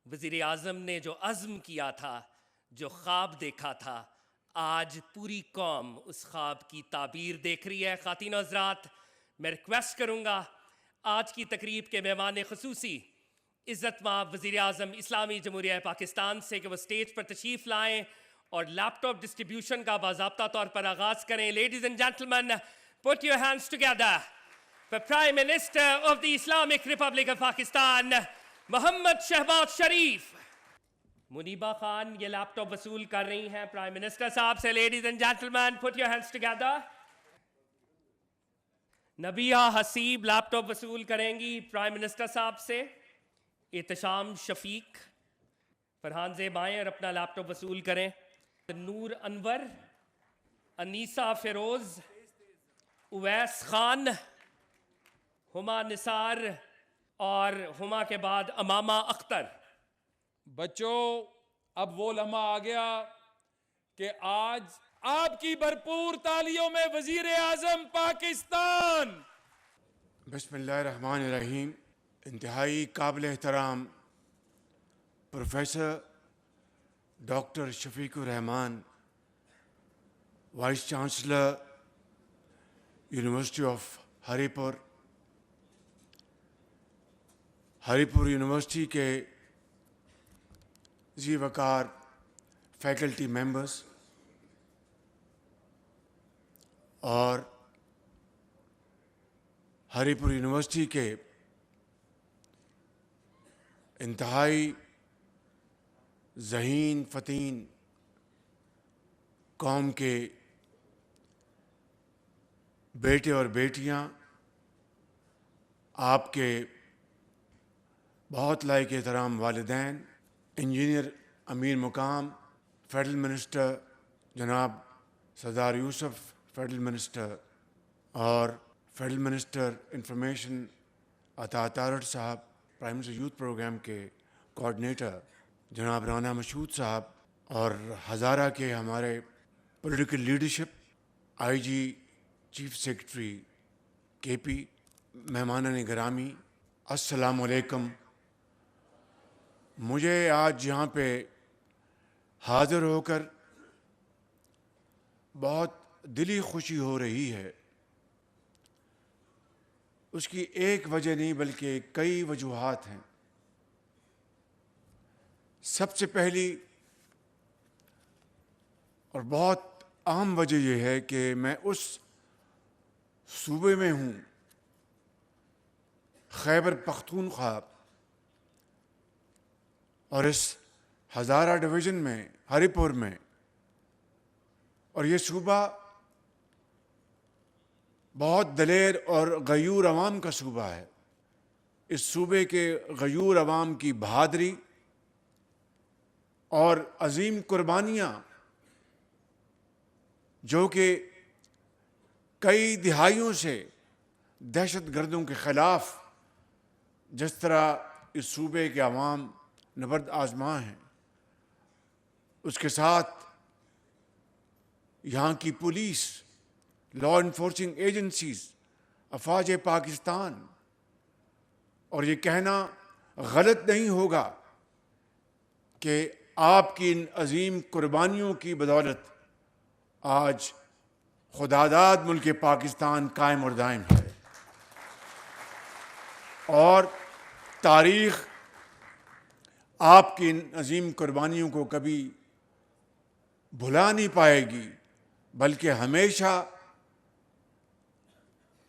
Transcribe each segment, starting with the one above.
وزیر اعظم نے جو عزم کیا تھا، جو خواب دیکھا تھا، آج پوری قوم اس خواب کی تعبیر دیکھ رہی ہے۔ خواتین و حضرات، میں ریکویسٹ کروں گا آج کی تقریب کے مہمان خصوصی عزت مآب وزیر اعظم اسلامی جمہوریہ پاکستان سے کہ وہ سٹیج پر تشریف لائیں اور لیپ ٹاپ ڈسٹریبیوشن کا باضابطہ طور پر آغاز کریں۔ Ladies and gentleman, put your hands together for Prime Minister of the Islamic Republic of Pakistan, Muhammad Shahbaz Sharif. Muneeba Khan یہ لیپ ٹاپ وصول کر رہی ہیں پرائم منسٹر صاحب سے۔ Ladies and gentleman, put your hands together. Nabiha Haseeb laptop وصول کریں گی پرائم منسٹر صاحب سے۔ احتشام شفیق، فرحان زیب آئیں اور اپنا لیپ ٹاپ وصول کریں۔ نور انور، انیسہ فیروز، اویس خان، ہما نثار اور ہما کے بعد امامہ اختر۔ بچوں، اب وہ لمحہ آ گیا کہ آج آپ کی بھرپور تالیوں میں وزیر اعظم پاکستان۔ بسم اللہ الرحمن الرحیم۔ انتہائی قابل احترام professor doctor Shafiq ur-Rahman, vice chancellor university of Haripur, ہری پور یونیورسٹی کے ذی وقار فیکلٹی ممبرس اور ہری پور یونیورسٹی کے انتہائی ذہین فتین قوم کے بیٹے اور بیٹیاں، آپ کے بہت لائق احترام والدین، انجینئر امیر مقام، فیڈرل منسٹر جناب سردار یوسف، فیڈرل منسٹر، اور فیڈرل منسٹر انفارمیشن عطا تارڑ صاحب، پرائم منسٹر یوتھ پروگرام کے کوآرڈینیٹر جناب رانا مشہود صاحب، اور ہزارہ کے ہمارے پولیٹیکل لیڈرشپ، آئی جی، چیف سیکرٹری کے پی، مہمانان گرامی، السلام علیکم۔ مجھے آج یہاں پہ حاضر ہو کر بہت دلی خوشی ہو رہی ہے۔ اس کی ایک وجہ نہیں بلکہ کئی وجوہات ہیں۔ سب سے پہلی اور بہت اہم وجہ یہ ہے کہ میں اس صوبے میں ہوں، خیبر پختونخوا، اور اس ہزارہ ڈویژن میں، ہری پور میں، اور یہ صوبہ بہت دلیر اور غیور عوام کا صوبہ ہے۔ اس صوبے کے غیور عوام کی بہادری اور عظیم قربانیاں، جو کہ کئی دہائیوں سے دہشت گردوں کے خلاف جس طرح اس صوبے کے عوام نبرد آزما ہیں، اس کے ساتھ یہاں کی پولیس، لا انفورسنگ ایجنسیز، افواج پاکستان، اور یہ کہنا غلط نہیں ہوگا کہ آپ کی ان عظیم قربانیوں کی بدولت آج خداداد ملک پاکستان قائم اور دائم ہے، اور تاریخ آپ کی ان عظیم قربانیوں کو کبھی بھلا نہیں پائے گی، بلکہ ہمیشہ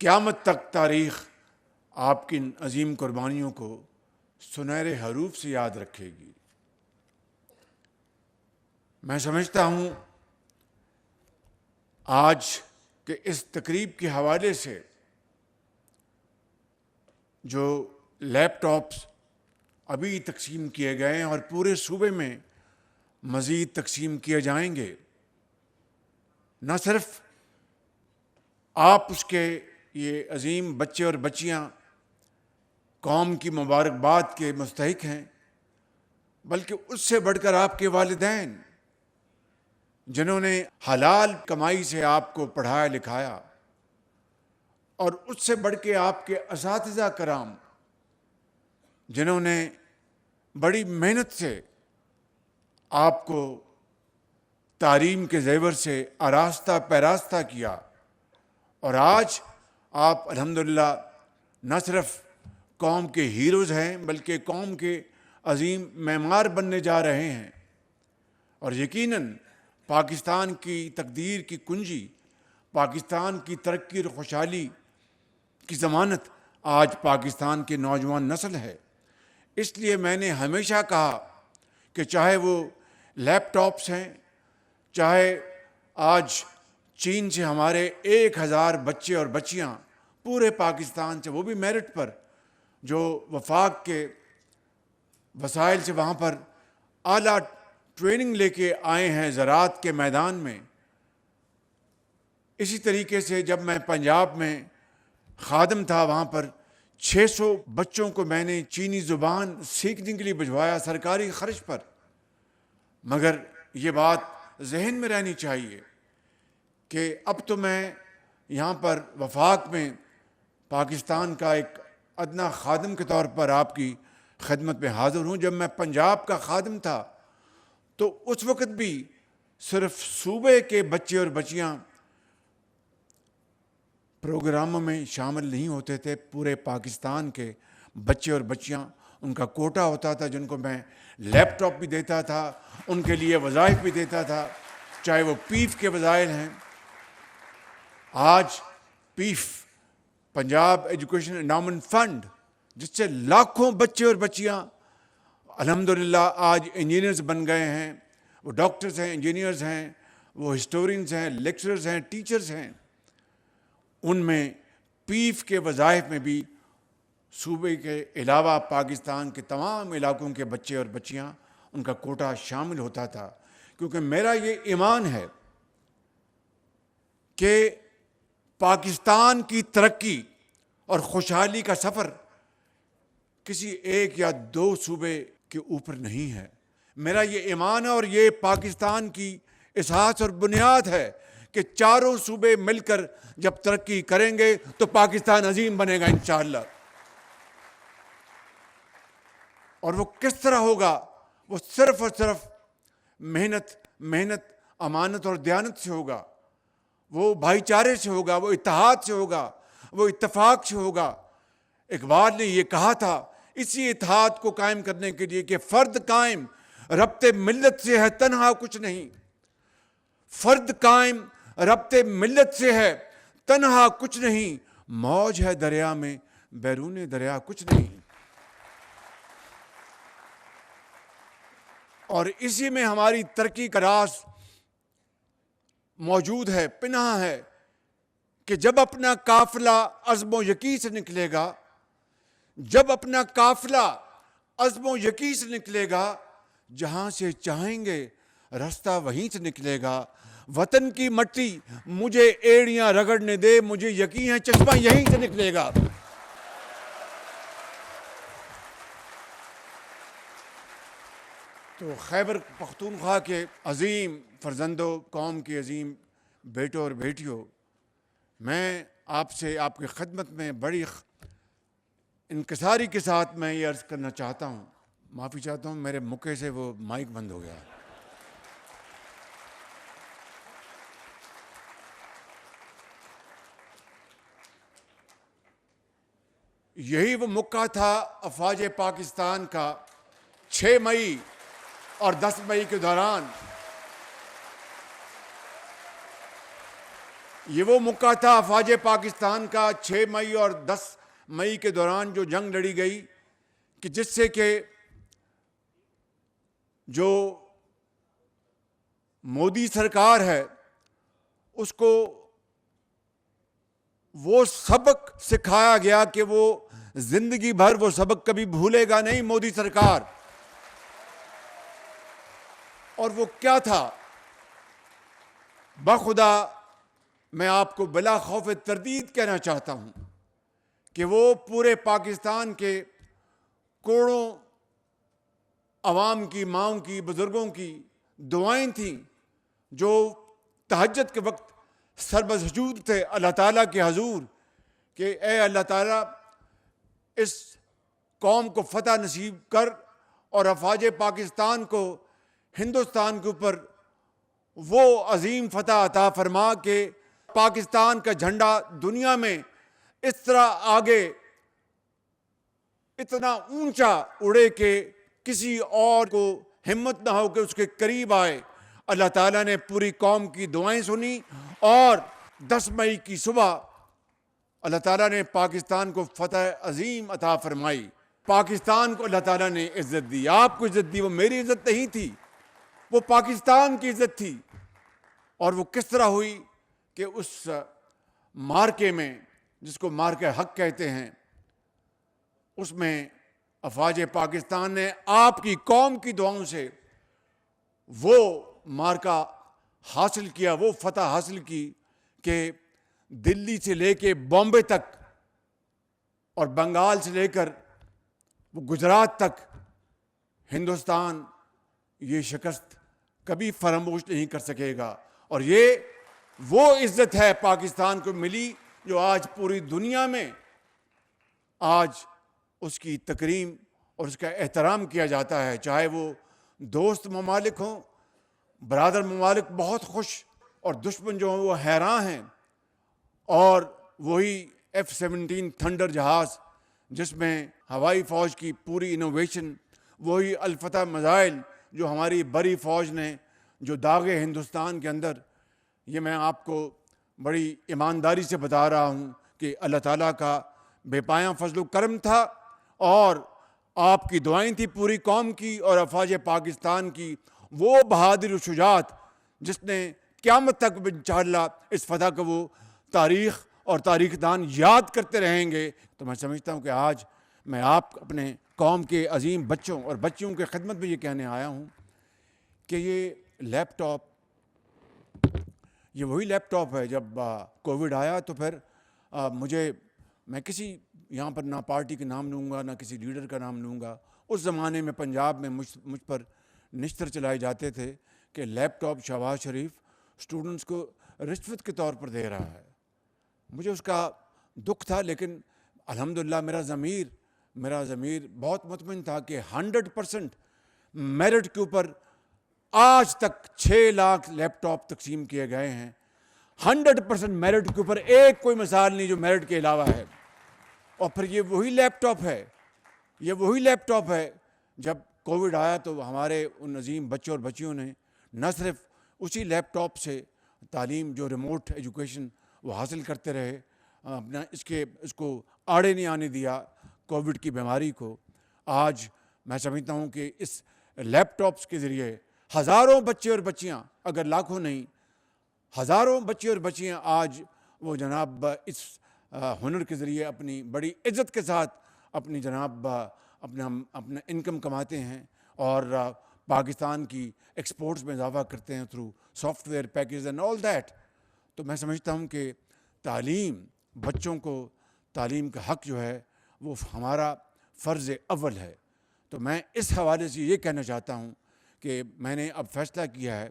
قیامت تک تاریخ آپ کی ان عظیم قربانیوں کو سنہرے حروف سے یاد رکھے گی۔ میں سمجھتا ہوں آج کے اس تقریب کے حوالے سے جو لیپ ٹاپس ابھی تقسیم کیے گئے ہیں اور پورے صوبے میں مزید تقسیم کیے جائیں گے، نہ صرف آپ اس کے یہ عظیم بچے اور بچیاں قوم کی مبارکباد کے مستحق ہیں، بلکہ اس سے بڑھ کر آپ کے والدین، جنہوں نے حلال کمائی سے آپ کو پڑھایا لکھایا، اور اس سے بڑھ کے آپ کے اساتذہ کرام، جنہوں نے بڑی محنت سے آپ کو تعلیم کے زیور سے آراستہ پیراستہ کیا، اور آج آپ الحمدللہ نہ صرف قوم کے ہیروز ہیں بلکہ قوم کے عظیم معمار بننے جا رہے ہیں۔ اور یقیناً پاکستان کی تقدیر کی کنجی، پاکستان کی ترقی اور خوشحالی کی ضمانت آج پاکستان کے نوجوان نسل ہے۔ اس لیے میں نے ہمیشہ کہا کہ چاہے وہ لیپ ٹاپس ہیں، چاہے آج چین سے ہمارے 1000 بچے اور بچیاں پورے پاکستان سے، وہ بھی میرٹ پر، جو وفاق کے وسائل سے وہاں پر اعلیٰ ٹریننگ لے کے آئے ہیں زراعت کے میدان میں۔ اسی طریقے سے جب میں پنجاب میں خادم تھا، وہاں پر 600 بچوں کو میں نے چینی زبان سیکھنے کے لیے بھجوایا سرکاری خرچ پر۔ مگر یہ بات ذہن میں رہنی چاہیے کہ اب تو میں یہاں پر وفاق میں پاکستان کا ایک ادنا خادم کے طور پر آپ کی خدمت میں حاضر ہوں۔ جب میں پنجاب کا خادم تھا تو اس وقت بھی صرف صوبے کے بچے اور بچیاں پروگراموں میں شامل نہیں ہوتے تھے، پورے پاکستان کے بچے اور بچیاں، ان کا کوٹا ہوتا تھا، جن کو میں لیپ ٹاپ بھی دیتا تھا، ان کے لیے وظائف بھی دیتا تھا، چاہے وہ پیف کے وظائف ہیں۔ آج پیف، پنجاب ایجوکیشن انڈاؤمنٹ فنڈ، جس سے لاکھوں بچے اور بچیاں الحمدللہ آج انجینئرز بن گئے ہیں، وہ ڈاکٹرز ہیں، انجینئرز ہیں، وہ ہسٹورینز ہیں، لیکچررز ہیں، ٹیچرز ہیں۔ ان میں پیف کے وظائف میں بھی صوبے کے علاوہ پاکستان کے تمام علاقوں کے بچے اور بچیاں، ان کا کوٹا شامل ہوتا تھا، کیونکہ میرا یہ ایمان ہے کہ پاکستان کی ترقی اور خوشحالی کا سفر کسی ایک یا دو صوبے کے اوپر نہیں ہے۔ میرا یہ ایمان ہے اور یہ پاکستان کی اساس اور بنیاد ہے کہ چاروں صوبے مل کر جب ترقی کریں گے تو پاکستان عظیم بنے گا انشاءاللہ۔ اور وہ کس طرح ہوگا؟ وہ صرف اور صرف محنت، امانت اور دیانت سے ہوگا، وہ بھائی چارے سے ہوگا، وہ اتحاد سے ہوگا، وہ اتفاق سے ہوگا۔ اقبال نے یہ کہا تھا اسی اتحاد کو قائم کرنے کے لیے کہ فرد قائم ربط ملت سے ہے تنہا کچھ نہیں، فرد قائم ربط ملت سے ہے تنہا کچھ نہیں، موج ہے دریا میں بیرون دریا کچھ نہیں۔ اور اسی میں ہماری ترقی کا راز موجود ہے، پنہاں ہے، کہ جب اپنا قافلہ عزم و یقین سے نکلے گا، جب اپنا قافلہ عزم و یقین سے نکلے گا، جہاں سے چاہیں گے راستہ وہیں سے نکلے گا۔ وطن کی مٹی مجھے ایڑیاں رگڑنے دے، مجھے یقین ہے چشمہ یہیں سے نکلے گا۔ تو خیبر پختونخوا کے عظیم فرزندوں، قوم کے عظیم بیٹوں اور بیٹیوں، میں آپ سے آپ کی خدمت میں بڑی انکساری کے ساتھ میں یہ عرض کرنا چاہتا ہوں، معافی چاہتا ہوں، میرے مکے سے وہ مائک بند ہو گیا۔ یہی وہ موقع تھا افواج پاکستان کا 6 مئی اور 10 مئی کے دوران، یہ وہ موقع تھا افواج پاکستان کا 6 مئی اور 10 مئی کے دوران جو جنگ لڑی گئی، کہ جس سے کہ جو مودی سرکار ہے اس کو وہ سبق سکھایا گیا کہ وہ زندگی بھر وہ سبق کبھی بھولے گا نہیں، مودی سرکار۔ اور وہ کیا تھا؟ بخدا میں آپ کو بلا خوف تردید کہنا چاہتا ہوں کہ وہ پورے پاکستان کے کروڑوں عوام کی، ماؤں کی، بزرگوں کی دعائیں تھیں، جو تہجد کے وقت سربسجود تھے اللہ تعالیٰ کے حضور کہ اے اللہ تعالیٰ اس قوم کو فتح نصیب کر اور افواج پاکستان کو ہندوستان کے اوپر وہ عظیم فتح عطا فرما کہ پاکستان کا جھنڈا دنیا میں اس طرح آگے اتنا اونچا اڑے کہ کسی اور کو ہمت نہ ہو کہ اس کے قریب آئے. اللہ تعالیٰ نے پوری قوم کی دعائیں سنی اور 10 مئی کی صبح اللہ تعالیٰ نے پاکستان کو فتح عظیم عطا فرمائی. پاکستان کو اللہ تعالیٰ نے عزت دی. آپ کو عزت دی. وہ میری عزت نہیں تھی, وہ پاکستان کی عزت تھی. اور وہ کس طرح ہوئی کہ اس مارکے میں, جس کو مارکے حق کہتے ہیں, اس میں افواج پاکستان نے آپ کی قوم کی دعاؤں سے وہ مارکا حاصل کیا, وہ فتح حاصل کی کہ دلی سے لے کے بامبے تک اور بنگال سے لے کر وہ گجرات تک ہندوستان یہ شکست کبھی فراموش نہیں کر سکے گا. اور یہ وہ عزت ہے پاکستان کو ملی جو آج پوری دنیا میں آج اس کی تکریم اور اس کا احترام کیا جاتا ہے. چاہے وہ دوست ممالک ہوں, برادر ممالک بہت خوش, اور دشمن جو ہیں وہ حیران ہیں. اور وہی F-17 تھنڈر جہاز جس میں ہوائی فوج کی پوری انوویشن, وہی الفتح میزائل جو ہماری بڑی فوج نے جو داغے ہندوستان کے اندر, یہ میں آپ کو بڑی ایمانداری سے بتا رہا ہوں کہ اللہ تعالیٰ کا بے پایاں فضل و کرم تھا اور آپ کی دعائیں تھی پوری قوم کی اور افواج پاکستان کی. وہ بہادر و شجاعت جس نے قیامت تک انشاءاللہ اس فتح کو وہ تاریخ اور تاریخ دان یاد کرتے رہیں گے. تو میں سمجھتا ہوں کہ آج میں آپ اپنے قوم کے عظیم بچوں اور بچیوں کی خدمت میں یہ کہنے آیا ہوں کہ یہ لیپ ٹاپ, یہ وہی لیپ ٹاپ ہے. جب کووڈ آیا تو پھر میں کسی یہاں پر نہ پارٹی کا نام لوں گا نہ کسی لیڈر کا نام لوں گا. اس زمانے میں پنجاب میں مجھ پر نشتر چلائے جاتے تھے کہ لیپ ٹاپ شہباز شریف اسٹوڈنٹس کو رشوت کے طور پر دے رہا ہے. مجھے اس کا دکھ تھا, لیکن الحمدللہ میرا ضمیر بہت مطمئن تھا کہ 100% میرٹ کے اوپر آج تک 6 لاکھ لیپ ٹاپ تقسیم کیے گئے ہیں. 100% میرٹ کے اوپر ایک کوئی مثال نہیں جو میرٹ کے علاوہ ہے. اور پھر یہ وہی لیپ ٹاپ ہے. جب کووڈ آیا تو ہمارے ان عظیم بچوں اور بچیوں نے نہ صرف اسی لیپ ٹاپ سے تعلیم جو ریموٹ ایجوکیشن وہ حاصل کرتے رہے, اپنا اس کو آڑے نہیں آنے دیا کووڈ کی بیماری کو. آج میں سمجھتا ہوں کہ اس لیپ ٹاپس کے ذریعے ہزاروں بچے اور بچیاں, اگر لاکھوں نہیں ہزاروں بچے اور بچیاں آج وہ جناب اس ہنر کے ذریعے اپنی بڑی عزت کے ساتھ اپنی جناب اپنا انکم کماتے ہیں اور پاکستان کی ایکسپورٹس میں اضافہ کرتے ہیں through soft where package and all that. تو میں سمجھتا ہوں کہ تعلیم, بچوں کو تعلیم کا حق جو ہے وہ ہمارا فرض اول ہے. تو میں اس حوالے سے یہ کہنا چاہتا ہوں کہ میں نے اب فیصلہ کیا ہے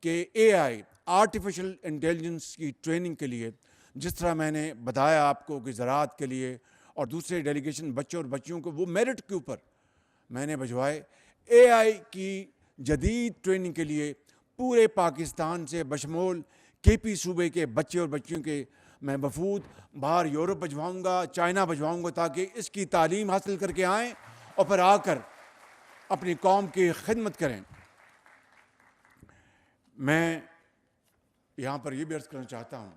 کہ AI آرٹیفیشل انٹیلیجنس کی ٹریننگ کے لیے, جس طرح میں نے بتایا آپ کو کہ زراعت کے لیے اور دوسرے ڈیلیگیشن بچوں اور بچیوں کو وہ میرٹ کے اوپر میں نے بھجوائے, AI کی جدید ٹریننگ کے لیے پورے پاکستان سے بشمول KP صوبے کے بچے اور بچیوں کے میں وفود باہر یورپ بھجواؤں گا, چائنا بھجواؤں گا, تاکہ اس کی تعلیم حاصل کر کے آئیں اور پھر آ کر اپنی قوم کی خدمت کریں. میں یہاں پر یہ بھی عرض کرنا چاہتا ہوں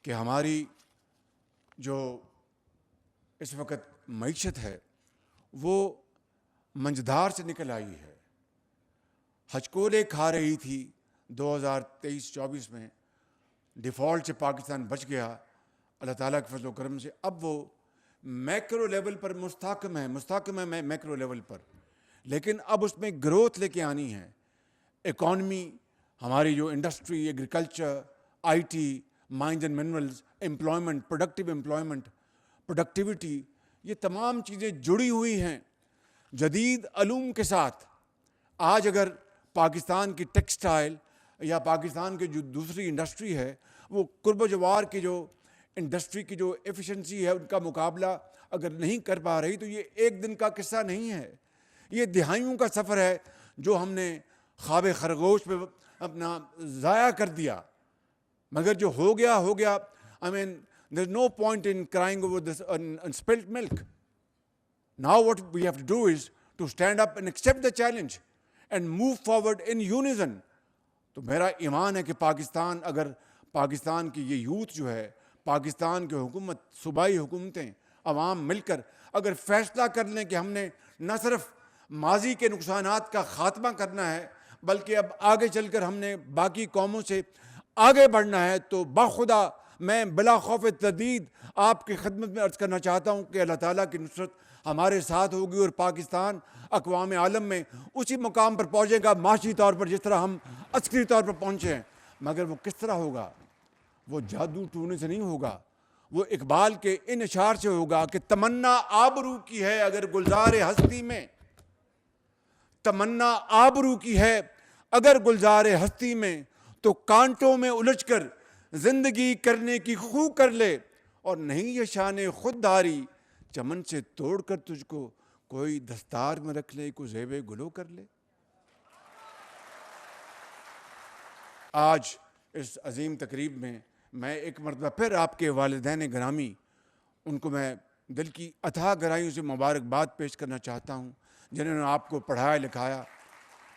کہ ہماری جو اس وقت معیشت ہے وہ منجدار سے نکل آئی ہے. ہچکولے کھا رہی تھی 2023-24 میں, ڈیفالٹ سے پاکستان بچ گیا اللہ تعالیٰ کے فضل و کرم سے. اب وہ میکرو لیول پر مستحکم ہے میکرو لیول پر, لیکن اب اس میں گروتھ لے کے آنی ہے. اکانومی, ہماری جو industry, agriculture, IT, mines and minerals, employment, productive employment, productivity, یہ تمام چیزیں جڑی ہوئی ہیں جدید علوم کے ساتھ. آج اگر پاکستان کی ٹیکسٹائل یا پاکستان کی جو دوسری انڈسٹری ہے وہ قرب و جوار کی جو انڈسٹری کی جو ایفیشنسی ہے ان کا مقابلہ اگر نہیں کر پا رہی, تو یہ ایک دن کا قصہ نہیں ہے. یہ دہائیوں کا سفر ہے جو ہم نے خواب خرگوش پہ اپنا ضائع کر دیا. مگر جو ہو گیا ہو گیا. I mean, there's no point in crying over this unspilled milk. Now what we have to do is to stand up and accept the challenge and move forward in unison. تو میرا ایمان ہے کہ پاکستان, اگر پاکستان کی یہ یوتھ جو ہے, پاکستان کی حکومت, صوبائی حکومتیں, عوام مل کر اگر فیصلہ کر لیں کہ ہم نے نہ صرف ماضی کے نقصانات کا خاتمہ کرنا ہے بلکہ اب آگے چل کر ہم نے باقی قوموں سے آگے بڑھنا ہے, تو بخدا میں بلا خوف تردید آپ کی خدمت میں عرض کرنا چاہتا ہوں کہ اللہ تعالیٰ کی نصرت ہمارے ساتھ ہوگی اور پاکستان اقوام عالم میں اسی مقام پر پہنچے گا معاشی طور پر جس طرح ہم عسکری طور پر پہنچے ہیں. مگر وہ کس طرح ہوگا؟ وہ جادو ٹونے سے نہیں ہوگا, وہ اقبال کے ان اشعار سے ہوگا کہ تمنا آبرو کی ہے اگر گلزار ہستی میں, تمنا آبرو کی ہے اگر گلزار ہستی میں, تو کانٹوں میں الجھ کر زندگی کرنے کی خو کر لے, اور نہیں یہ شان خودداری چمن سے توڑ کر تجھ کو کوئی دستار میں رکھ لے, کوئی زیب گلو کر لے. آج اس عظیم تقریب میں میں ایک مرتبہ پھر آپ کے والدین گرامی, ان کو میں دل کی اتھاہ گہرائیوں سے مبارکباد پیش کرنا چاہتا ہوں جنہوں نے آپ کو پڑھایا لکھایا.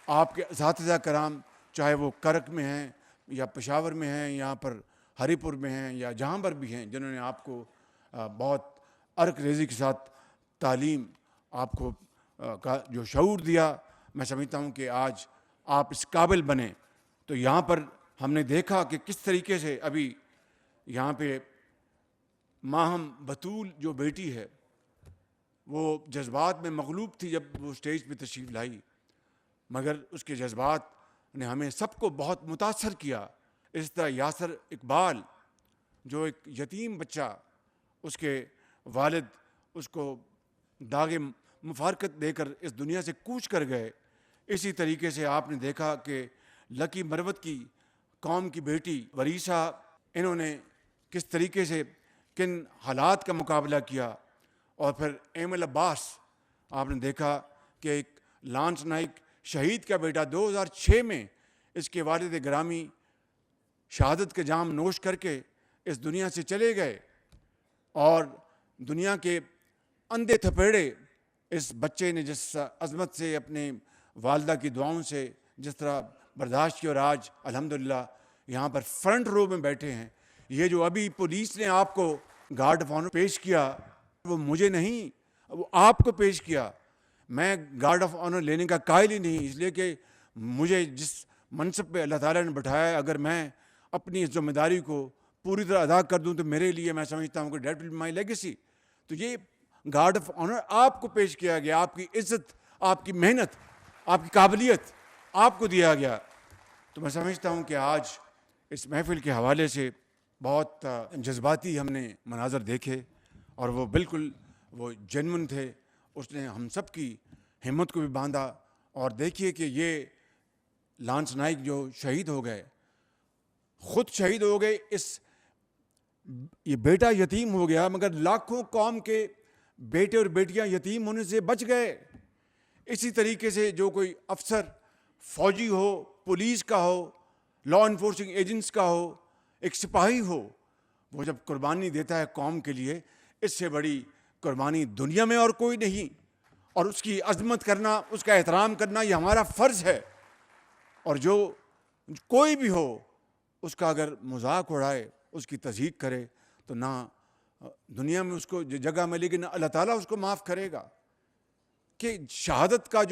آپ کے اساتذہ کرام چاہے وہ کرک میں ہیں یا پشاور میں ہیں, یہاں پر ہری پور میں ہیں یا جہاں پر بھی ہیں, جنہوں نے آپ کو بہت عرق ریزی کے ساتھ تعلیم آپ کو کا جو شعور دیا, میں سمجھتا ہوں کہ آج آپ اس قابل بنے. تو یہاں پر ہم نے دیکھا کہ کس طریقے سے ابھی یہاں پہ ماہم بطول جو بیٹی ہے وہ جذبات میں مغلوب تھی جب وہ اسٹیج پہ تشریف لائی, مگر اس کے جذبات نے ہمیں سب کو بہت متاثر کیا. اس طرح یاسر اقبال جو ایک یتیم بچہ, اس کے والد اس کو داغ مفارقت دے کر اس دنیا سے کوچ کر گئے, اسی طریقے سے آپ نے دیکھا کہ لکی مروت کی قوم کی بیٹی وریثہ, انہوں نے کس طریقے سے کن حالات کا مقابلہ کیا. اور پھر ایمل عباس آپ نے دیکھا کہ ایک لانس نائک شہید کا بیٹا 2006 میں اس کے والد گرامی شہادت کے جام نوش کر کے اس دنیا سے چلے گئے, اور دنیا کے اندھے تھپیڑے اس بچے نے جس عظمت سے اپنے والدہ کی دعاؤں سے جس طرح برداشت کی, اور آج الحمدللہ یہاں پر فرنٹ رو میں بیٹھے ہیں. یہ جو ابھی پولیس نے آپ کو گارڈ آف آنر پیش کیا, وہ مجھے نہیں, وہ آپ کو پیش کیا. میں گارڈ آف آنر لینے کا قائل ہی نہیں, اس لیے کہ مجھے جس منصب پہ اللہ تعالیٰ نے بٹھایا ہے, اگر میں اپنی اس ذمہ داری کو پوری طرح ادا کر دوں تو میرے لیے میں سمجھتا ہوں کہ that will be my legacy. تو یہ گارڈ آف آنر آپ کو پیش کیا گیا, آپ کی عزت, آپ کی محنت, آپ کی قابلیت آپ کو دیا گیا. تو میں سمجھتا ہوں کہ آج اس محفل کے حوالے سے بہت جذباتی ہم نے مناظر دیکھے, اور وہ بالکل وہ جنون تھے. اس نے ہم سب کی ہمت کو بھی باندھا. اور دیکھیے کہ یہ لانس نائک جو شہید ہو گئے, خود شہید ہو گئے, یہ بیٹا یتیم ہو گیا, مگر لاکھوں قوم کے بیٹے اور بیٹیاں یتیم ہونے سے بچ گئے. اسی طریقے سے جو کوئی افسر فوجی ہو, پولیس کا ہو, لا انفورسنگ ایجنٹس کا ہو, ایک سپاہی ہو, وہ جب قربانی دیتا ہے قوم کے لیے, اس سے بڑی قربانی دنیا میں اور کوئی نہیں. اور اس کی عظمت کرنا, اس کا احترام کرنا, یہ ہمارا فرض ہے. اور جو کوئی بھی ہو اس کا اگر مذاق اڑائے, اس کی تضحیق کرے, تو نہ دنیا میں اس کو جگہ ملے گی, نہ اللہ تعالیٰ اس کو معاف کرے گا. کہ شہادت کا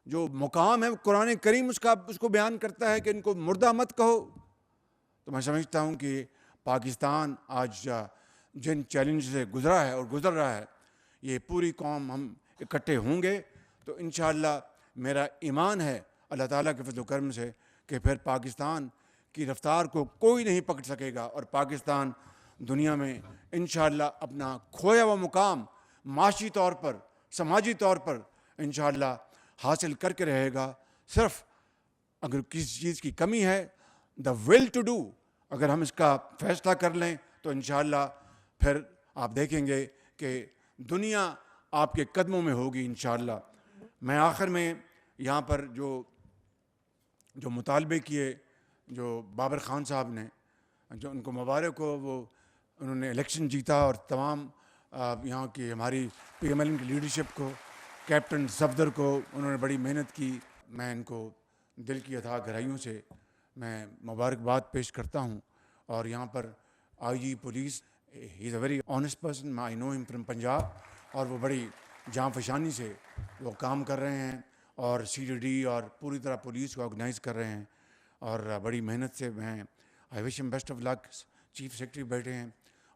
جو مقام ہے, قرآن کریم اس کو بیان کرتا ہے کہ ان کو مردہ مت کہو. تو میں سمجھتا ہوں کہ پاکستان آج جن چیلنج سے گزرا ہے اور گزر رہا ہے, یہ پوری قوم ہم اکٹھے ہوں گے تو انشاءاللہ میرا ایمان ہے اللہ تعالیٰ کے فضل و کرم سے کہ پھر پاکستان کی رفتار کو کوئی نہیں پکڑ سکے گا, اور پاکستان دنیا میں انشاءاللہ اپنا کھویا ہوا مقام معاشی طور پر, سماجی طور پر انشاءاللہ حاصل کر کے رہے گا. صرف اگر کسی چیز کی کمی ہے, دا ول ٹو ڈو, اگر ہم اس کا فیصلہ کر لیں تو انشاءاللہ پھر آپ دیکھیں گے کہ دنیا آپ کے قدموں میں ہوگی انشاءاللہ. میں آخر میں یہاں پر جو مطالبے کیے جو بابر خان صاحب نے، جو ان کو مبارک ہو، وہ انہوں نے الیکشن جیتا، اور تمام یہاں کی ہماری پی ایم ایل این کی لیڈرشپ کو، کیپٹن صفدر کو، انہوں نے بڑی محنت کی. میں ان کو دل کی اتھاہ گہرائیوں سے میں مبارکباد پیش کرتا ہوں. اور یہاں پر I G police, he is a very honest person, I know him from Punjab, اور وہ بڑی جاں فشانی سے وہ کام کر رہے ہیں، اور سی ڈی ڈی اور پوری طرح پولیس کو آرگنائز کر رہے ہیں، اور بڑی محنت سے. میں آئی وش ہم best of luck. Chief secretary بیٹھے ہیں،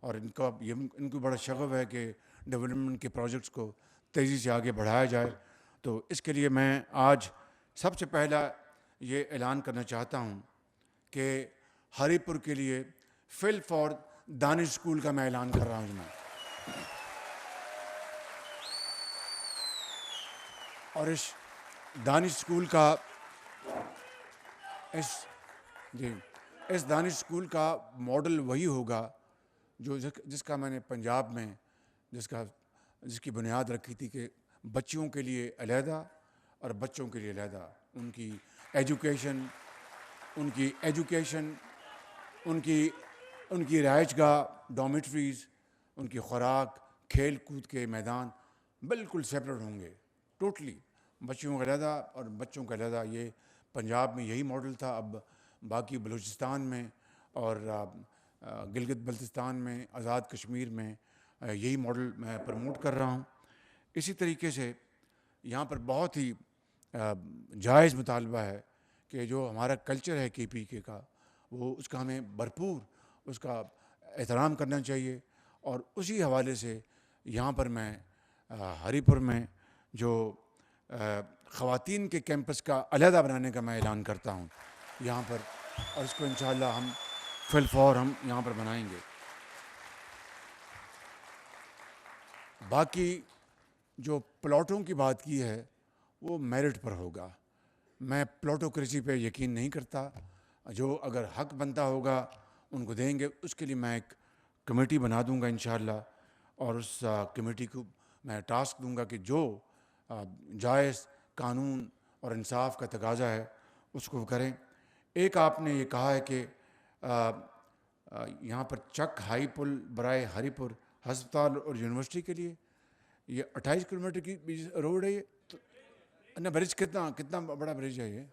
اور ان کو بڑا شغف ہے کہ ڈیولپمنٹ کے پروجیکٹس کو تیزی سے آگے بڑھایا جائے. تو اس کے لیے میں آج سب سے پہلا یہ اعلان کرنا چاہتا ہوں کہ ہری پور کے لیے فل فار دانش اسکول کا میں اعلان کر رہا ہوں. میں اور اس دانش اسکول کا اس دانش اسکول کا ماڈل وہی ہوگا جس کا میں نے پنجاب میں جس کی بنیاد رکھی تھی، کہ بچیوں کے لیے علیحدہ اور بچوں کے لیے علیحدہ، ان کی ایجوکیشن، ان کی رہائش گاہ، ڈومیٹریز، ان کی خوراک، کھیل کود کے میدان بالکل سیپریٹ ہوں گے، ٹوٹلی بچیوں کا علیحدہ اور بچوں کا علیحدہ. یہ پنجاب میں یہی ماڈل تھا. اب باقی بلوچستان میں اور گلگت بلتستان میں، آزاد کشمیر میں یہی ماڈل میں پروموٹ کر رہا ہوں. اسی طریقے سے یہاں پر بہت ہی جائز مطالبہ ہے کہ جو ہمارا کلچر ہے کے پی کے کا، اس کا ہمیں بھرپور اس کا احترام کرنا چاہیے. اور اسی حوالے سے یہاں پر میں ہری پور میں جو خواتین کے کیمپس کا علیحدہ بنانے کا میں اعلان کرتا ہوں یہاں پر، اور اس کو انشاءاللہ ہم فل فور ہم یہاں پر بنائیں گے. باقی جو پلاٹوں کی بات کی ہے وہ میرٹ پر ہوگا. میں پلاٹوکریسی پہ یقین نہیں کرتا. جو اگر حق بنتا ہوگا ان کو دیں گے. اس کے لیے میں ایک کمیٹی بنا دوں گا انشاءاللہ، اور اس کمیٹی کو میں ٹاسک دوں گا کہ جو جائز قانون اور انصاف کا تقاضا ہے اس کو کریں. ایک آپ نے یہ کہا ہے کہ یہاں پر چک ہائی پل برائے ہری پور ہسپتال اور یونیورسٹی کے لیے، یہ 28 کلومیٹر کی روڈ ہے. یہ برج کتنا بڑا برج ہے یہ؟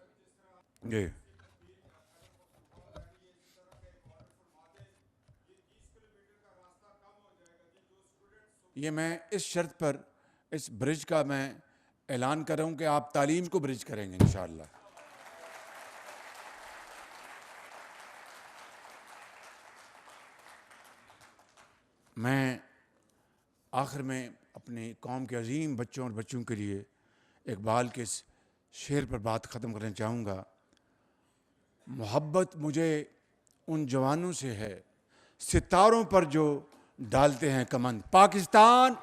یہ میں اس شرط پر اس برج کا میں اعلان کر رہا ہوں کہ آپ تعلیم کو برج کریں گے انشاءاللہ. میں آخر میں اپنے قوم کے عظیم بچوں اور بچوں کے لیے اقبال کے اس شعر پر بات ختم کرنا چاہوں گا. محبت مجھے ان جوانوں سے ہے ستاروں پر جو ڈالتے ہیں کمند. پاکستان